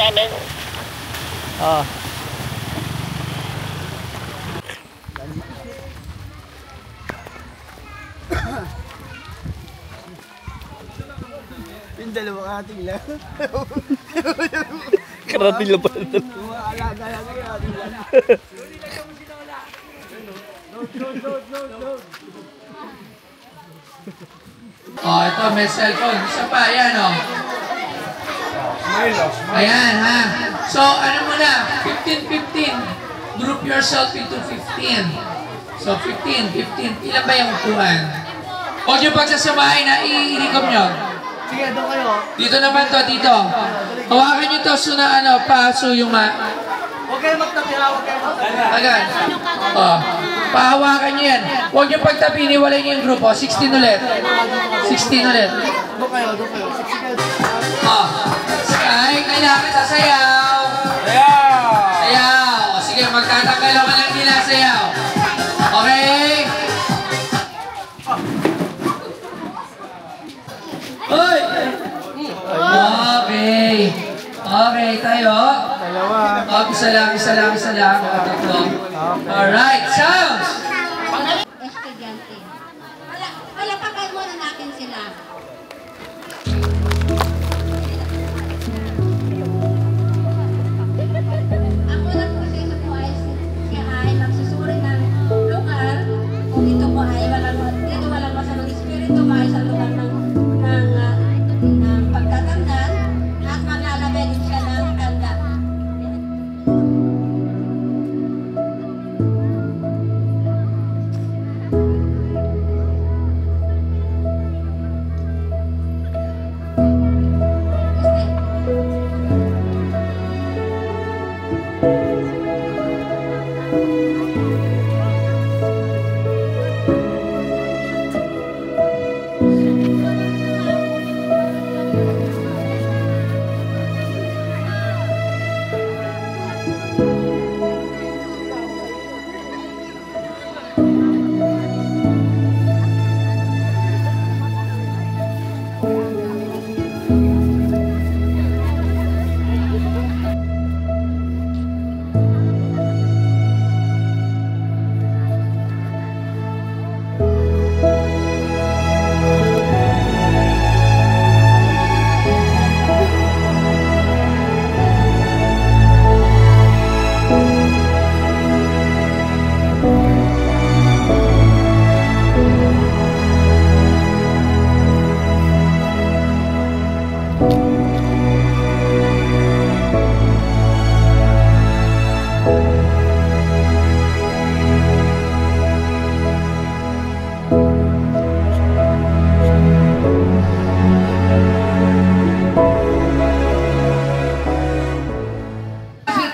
namin. Ah. Yung dalawang ating lang. Karating lang pala. Alaga lang yung ating lang. Oh, ito may cellphone. Isa pa, ayan oh. Ayan ha. So, ano muna? 15-15. Group yourself into 15. So, 15. Ilan ba yung upuan? Huwag yung pagsasamahin na i-recom nyo. Sige, doon kayo. Dito naman to, dito. Hawakan nyo to, so na ano, paso yung Huwag kayo magtabi ha, huwag kayo magtabi. Agad. Oh. Pahawakan nyo yan. Huwag yung pagtabi, niwalay nyo yung grupo. 16 ulit. 16 ulit. Doon kayo. Sige kayo. Oh. Ay, kailangan sasayaw. Sayaw. O, sige, magtatanggal ako lang nila sayaw. Okay? Hoy! Okay, tayo. Dalawa. Isa lang. Tatlo. Alright, sounds! Estudyante. Palapakan muna natin sila. Ako lang po siya po ay siya ay magsusuri ng lugar. Kung dito po ay walang masamang espiritu ay sa lugar ng pagtatanda at maglalagay din siya ng tanda.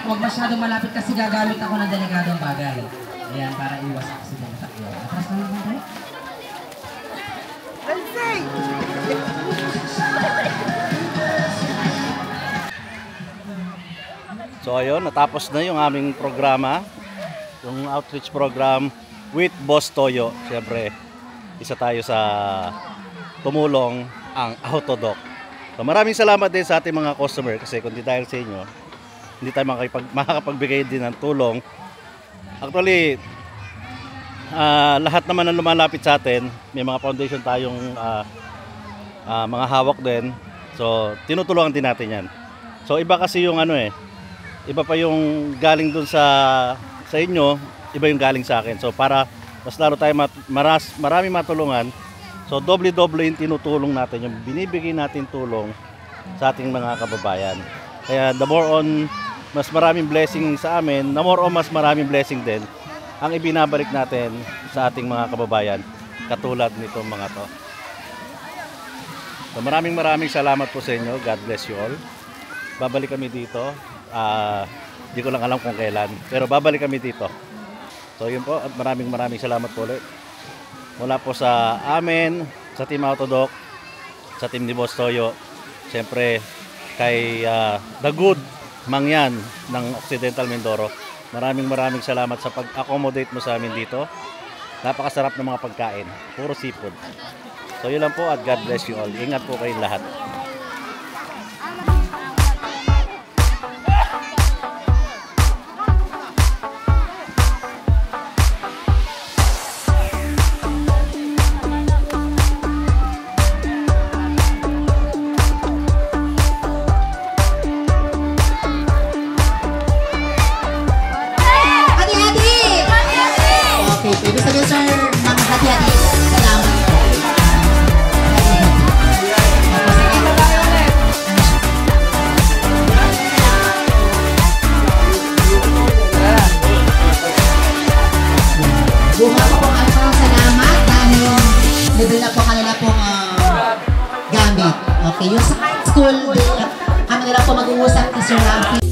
Huwag masyadong malapit kasi gagamit ako ng delikadong bagay. Ayan, para iwas aksidente. Atras na naman tayo. So ayun, natapos na yung aming programa. Yung outreach program with Boss Toyo. Siyempre, isa tayo sa tumulong ang Autodoc. So maraming salamat din sa ating mga customer kasi kundi dahil sa inyo, hindi tayo makakapagbigay din ng tulong. Actually, lahat naman ng lumalapit sa atin, may mga foundation tayong mga hawak din. So, tinutulungan din natin yan. So, iba kasi yung iba pa yung galing dun sa inyo, iba yung galing sa akin. So, para mas lalo tayo marami matulungan, so doble-doble yung tinutulong natin, yung binibigay natin tulong sa ating mga kababayan. Kaya the more on mas maraming blessing sa amin, the more on mas maraming blessing din ang ibinabalik natin sa ating mga kababayan katulad nitong mga to. So maraming salamat po sa inyo. God bless you all. Babalik kami dito. Hindi ko lang alam kung kailan, pero babalik kami dito. So yun po, at maraming salamat po ulit. Mula po sa amin, sa Team Autodoc, sa team ni Boss Toyo, siyempre kay The Good Mangyan ng Occidental Mindoro. Maraming salamat sa pag-accommodate mo sa amin dito. Napakasarap ng mga pagkain, puro seafood. So yun lang po, at God bless you all. Ingat po kayong lahat. mag-uusap ni Sir Rafi.